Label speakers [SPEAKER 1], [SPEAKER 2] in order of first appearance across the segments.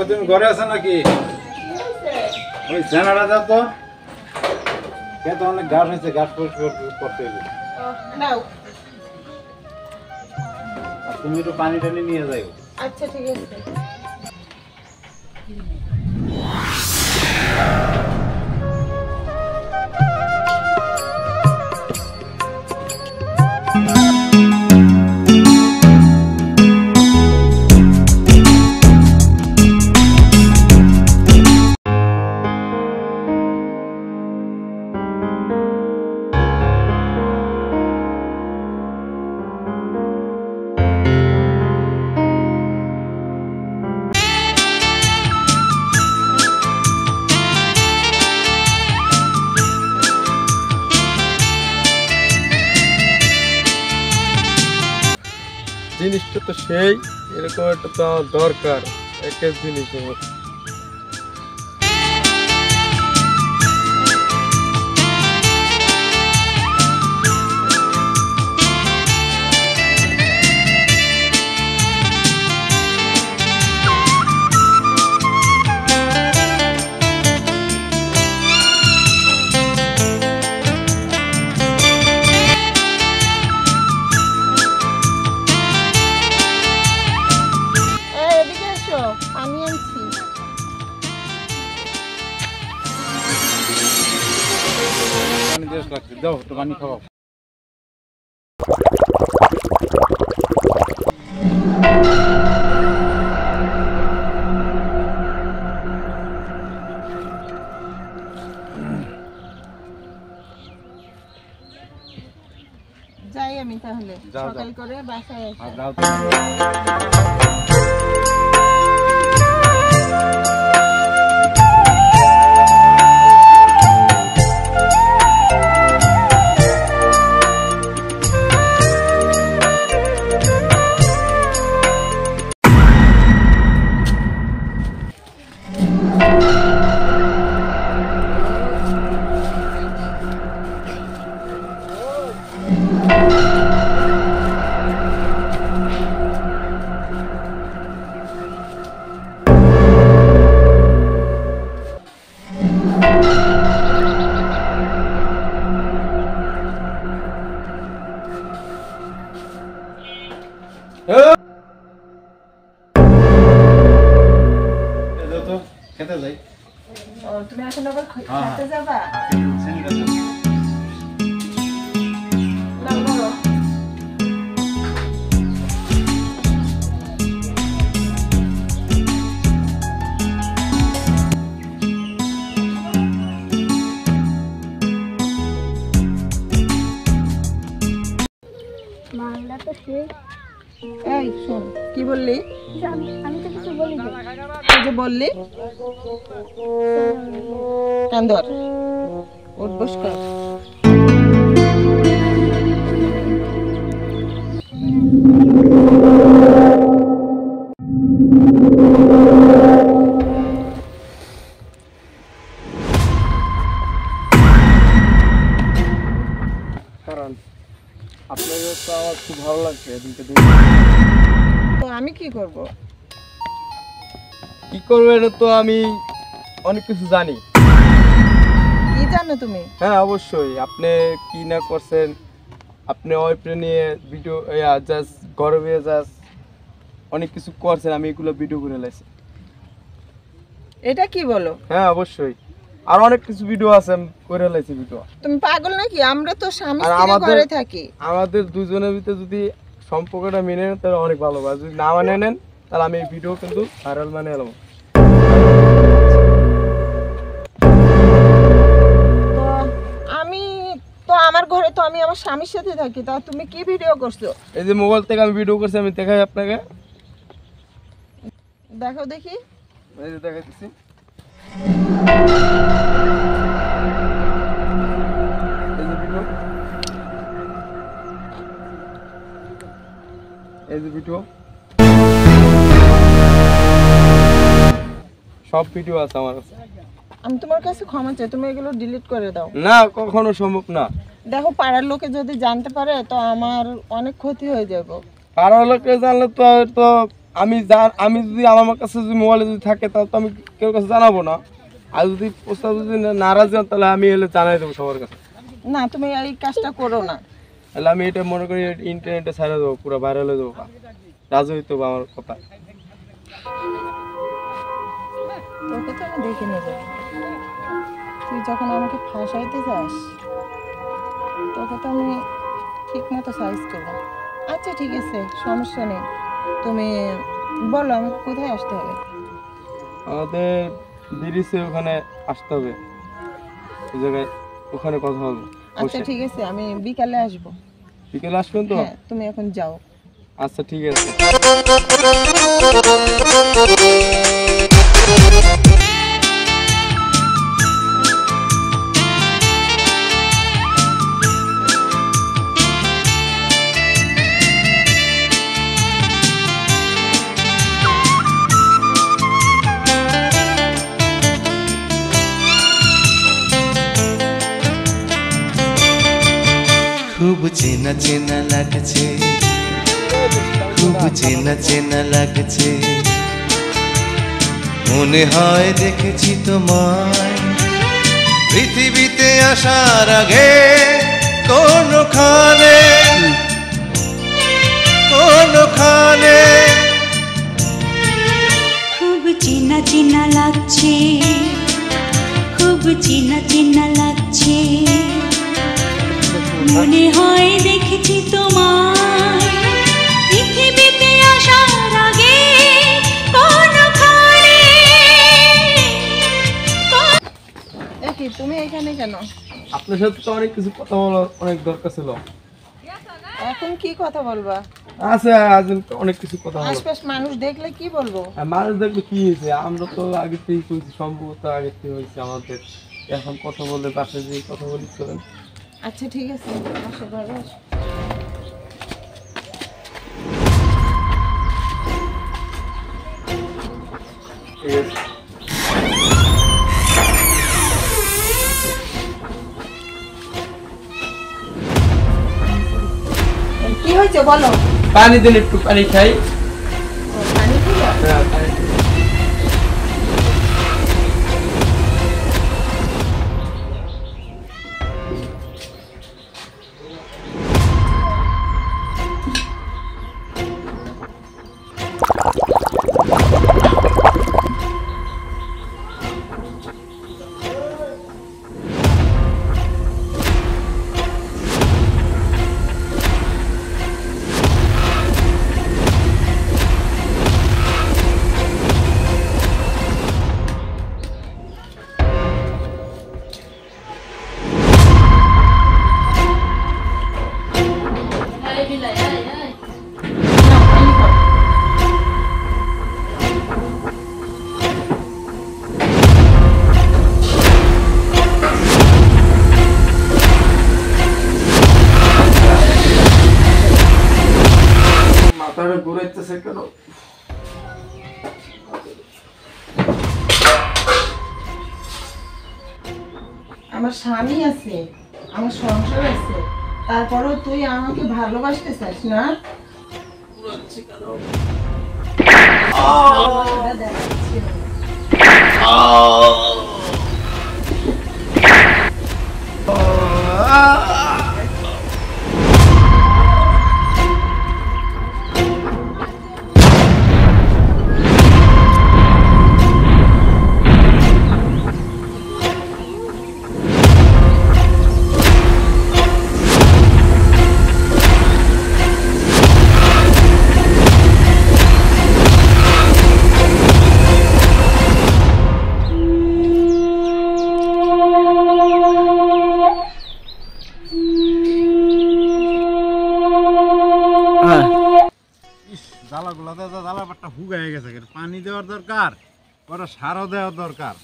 [SPEAKER 1] তুমি ঘরে আছো নাকি? ওই জানালা দাও তো। কে তো অনেক ঘাস হয়েছে, ঘাস পরিষ্কার করতে হবে। আর তুমি একটু পানি টানি নিয়ে যাও।
[SPEAKER 2] আচ্ছা ঠিক আছে।
[SPEAKER 3] জিনিসটা তো সেই এরকম একটা তো আমার দরকার এক জিনিসের মতো।
[SPEAKER 1] দাও একটু পানি খাওয়াও।
[SPEAKER 2] যাই আমি তাহলে সকাল করে বাসায়
[SPEAKER 1] যাও। খেতে যাই।
[SPEAKER 2] তুমি এখন আবার খেতে যাবা?
[SPEAKER 4] মালটা তো সেই।
[SPEAKER 2] এই শোন, কি বললি?
[SPEAKER 4] আমি তো কিছু বলি না।
[SPEAKER 2] তুই যে বললি কান্দর উঠ বস কর।
[SPEAKER 3] কারণ আপনাদের তো আমার খুব ভালো লাগছে এদিকে।
[SPEAKER 2] তো আমি কি করব?
[SPEAKER 3] কি করবো এটা তো আমি অনেক কিছু জানি।
[SPEAKER 2] কি জানো তুমি?
[SPEAKER 3] হ্যাঁ অবশ্যই, আপনি কি না করছেন, আপনি ওয়াইফে নিয়ে ভিডিও জাস্ট গর্বে জাস্ট অনেক কিছু করছেন, আমি এগুলো ভিডিও করে লাইছি।
[SPEAKER 2] এটা কি বলো?
[SPEAKER 3] হ্যাঁ অবশ্যই, আর অনেক কিছু ভিডিও আছে আমি করে লাইছি ভিডিও।
[SPEAKER 2] তুমি পাগল নাকি? আমরা তো স্বামী স্ত্রী ঘরে থাকি।
[SPEAKER 3] আমাদের দুজনের ভিতরে যদি সম্পর্কটা মেনে নেন তাহলে অনেক ভালো হবে, যদি না মানে নেন তাহলে আমি এই ভিডিও কিন্তু ভাইরাল মানে এলাম।
[SPEAKER 2] আমার ঘরে তো আমি আমার স্বামীর সাথে থাকি, তা তুমি কি ভিডিও করছো?
[SPEAKER 3] এই যে মোবাইল থেকে আমি ভিডিও করছি, আমি দেখাই আপনাকে।
[SPEAKER 2] দেখো দেখি।
[SPEAKER 3] এই যে দেখাইতেছি। এই যে ভিডিও, এই যে ভিডিও, সব ভিডিও আছে আমার কাছে।
[SPEAKER 2] আমি তোমার কাছে ক্ষমা চাই, তুমি এগুলো ডিলিট করে দাও।
[SPEAKER 3] না, কখনো সম্ভব না।
[SPEAKER 2] দেখো, পাড়ার লোকে যদি জানতে পারে তো আমার অনেক ক্ষতি হয়ে যাবে।
[SPEAKER 3] পাড়ার লোকে জানলে তো আমি যদি আমার কাছে যদি মোবাইলে যদি থাকে তাহলে তো আমি কেউ কাছে জানাবো না। আর যদি প্রস্তাব যদি নারাজ হন তাহলে আমি এলে জানাই দেবো সবার কাছে।
[SPEAKER 2] না তুমি এই কাজটা করো না।
[SPEAKER 3] তাহলে আমি এটা মনে করি ইন্টারনেটে ছাড়া দেবো, পুরো ভাইরাল হয়ে দেবো, রাজি হইতে হবে আমার কথা।
[SPEAKER 2] তোকে তো আমি দেখে নেব, তুই যখন আমাকে ফাঁসাইতে যাস তোকে তো আমি ঠিক মতো সাইজ করবো। আচ্ছা ঠিক আছে, সমস্যা নেই। তুমি বলো আমাকে কোথায় আসতে হবে?
[SPEAKER 3] আমাদের ব্রিজে ওখানে আসতে হবে, ওই জায়গায় ওখানে কথা হবে।
[SPEAKER 2] আচ্ছা ঠিক আছে, আমি বিকালে আসবো।
[SPEAKER 3] বিকেলে আসবেন তো?
[SPEAKER 2] হ্যাঁ, তুমি এখন যাও।
[SPEAKER 3] আচ্ছা ঠিক আছে।
[SPEAKER 5] खूब চেনা চেনা লাগছে, খুব চেনা চেনা লাগছে, মনে হয় দেখেছি তোমায় পৃথিবীতে আসার আগে কোনখানে কোনখানে।
[SPEAKER 6] খুব চেনা চেনা লাগছে, খুব চেনা চেনা লাগছে, মনে হয় দেখেছি তোমায় পৃথিবীতে আসার আগে কোনখানে।
[SPEAKER 2] দেখি তুমি এখানে কেন?
[SPEAKER 3] আপনার সাথে তো অনেক কিছু কথা বলার অনেক দরকার ছিল।
[SPEAKER 2] এখন কি কথা বলবা?
[SPEAKER 3] আচ্ছা আজ অনেক কিছু কথা বলো।
[SPEAKER 2] আশপাশ মানুষ দেখলে কি বলবো?
[SPEAKER 3] আর মানুষ দেখবে কি হয়েছে, আমরা তো আগে থেকেই করেছি, সম্ভবত আগে থেকে হয়েছে আমাদের। এখন কথা বলে বাসায় যে কথা বলি চলেন।
[SPEAKER 2] আচ্ছা ঠিক আছে, আসো ঘরে আসো।
[SPEAKER 3] ঠিক আছে।
[SPEAKER 2] কি হয়েছে বলো?
[SPEAKER 3] পানি দিন, একটু পানি খাই।
[SPEAKER 2] পানি দিবা?
[SPEAKER 3] হ্যাঁ, পানি দিন। মাথাটা ঘুরাইতেছে কেন?
[SPEAKER 2] আমার স্বামী আছে, আমার সংসার আছে, তারপরেও তুই আমাকে ভালোবাসতে চাস না? ভালোবাসাটা দেখাচ্ছি না।
[SPEAKER 1] জ্বালাগুলো জ্বালা পাট্টা হুগায় গেছে, পানি দেওয়ার দরকার, ওরা সারও দেওয়ার দরকার,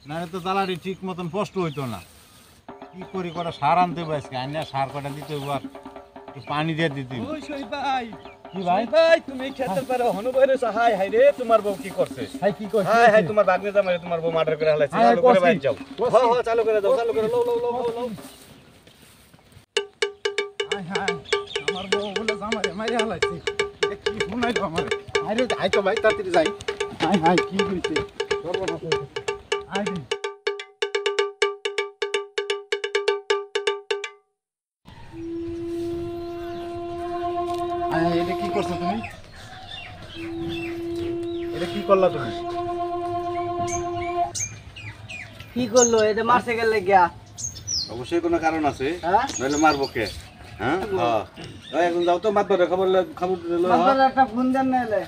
[SPEAKER 1] নাহলে তো জ্বালাটি ঠিক মতন স্পষ্ট হইতো না। কি করি, কটা সার আনতে হবে আজকে, আইনা সার কটা দিতে হবে, আর একটু পানি দিয়ে দিতে হবে। কি ভাই?
[SPEAKER 7] ভাই তুমি খেতে পারো হনু বাইরে হাই হাই রে, তোমার বউ কি করছে?
[SPEAKER 1] হাই কি করছিস?
[SPEAKER 7] হাই হাই তোমার বাগনে জামাই তোমার বউ মার্ডার করে হালাইছে। চালু করে বাইরে যাও। হ্যাঁ হ্যাঁ চালু করে দাও, চালু করে লও লও লও লও।
[SPEAKER 1] হাই হাই, আমার বউ বলে জামাই মাইরে হালাইছে। কি শুনাইলো আমারে? আরে আই তো ভাই তাড়াতাড়ি যাই
[SPEAKER 3] হাই হাই কি হইছে
[SPEAKER 1] এটা কি করছো তুমি? এটা কি করলা তুমি?
[SPEAKER 8] কি করলো এটা মারতে গেলে গিয়া
[SPEAKER 7] অবশ্যই কোনো কারণ আছে,
[SPEAKER 8] হ্যাঁ
[SPEAKER 7] নইলে মারবো কে? হ্যাঁ এখন যাও তো মাতবরে খবর দিলো।
[SPEAKER 8] মারবার একটা ফোন দেন না এলে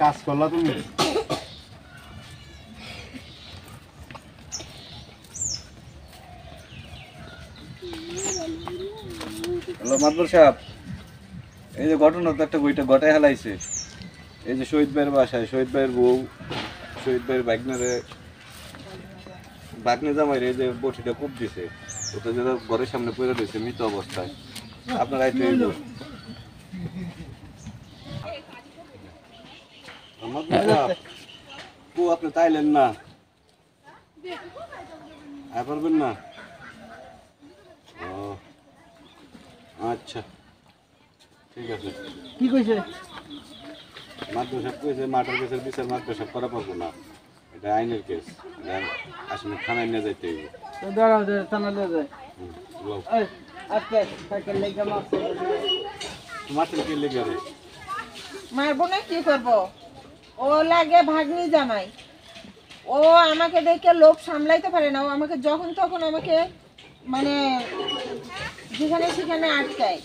[SPEAKER 1] কাজ করলা তুমি?
[SPEAKER 7] হ্যালো মাতবর সাহেব, এই যে ঘটনা তো একটা বইটা ঘটায় হেলাইছে। এই যে শহীদ ভাইয়ের বাসায় শহীদ ভাইয়ের বউ শহীদ ভাইয়ের বাগনে জামাইরে এই যে বটিটা কূপ দিছে, ওটা যেটা ঘরের সামনে পড়ে রয়েছে মৃত অবস্থায়। আপনার আইতে আপনি তাইলেন না, আয় পারবেন না? ও আচ্ছা ঠিক আছে।
[SPEAKER 8] কি কইছে
[SPEAKER 7] মাদ্রাসা সাহেব কইছে মার্ডার কেসের বিচার মাদ্রাসা সাহেব করা পারবো না, এটা আইনের কেস, আসলে থানায় নিয়ে যাইতে হইব।
[SPEAKER 8] তো দাঁড়াও থানা নিয়ে যায়
[SPEAKER 7] লও।
[SPEAKER 8] আজকে সাইকেল লেগে মারছে
[SPEAKER 7] মাছের কি লেগে রে?
[SPEAKER 2] মারবো না কি করব? ও লাগে ভাগ্নি জামাই। ও আমাকে দেখে লোক সামলাইতে পারে না। ও আমাকে যখন তখন আমাকে মানে যেখানে সেখানে আটকায়।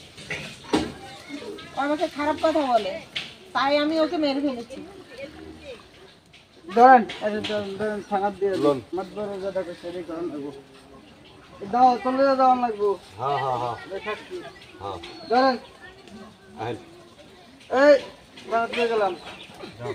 [SPEAKER 2] ও আমাকে খারাপ কথা বলে, তাই আমি ওকে মেরে ফেলেছি।
[SPEAKER 8] ধরেন ধরেন থানা দিয়ে
[SPEAKER 7] লোন।
[SPEAKER 8] মারবার যেটা কইছে রে কারণ লাগবো দাও চলে যাওয়ান লাগবো
[SPEAKER 7] হ্যাঁ হ্যাঁ হ্যাঁ
[SPEAKER 8] দেখাচ্ছি
[SPEAKER 7] হ্যাঁ
[SPEAKER 8] ধরেন
[SPEAKER 7] আহেন
[SPEAKER 8] এই বাদ দিয়ে গেলাম
[SPEAKER 1] যাও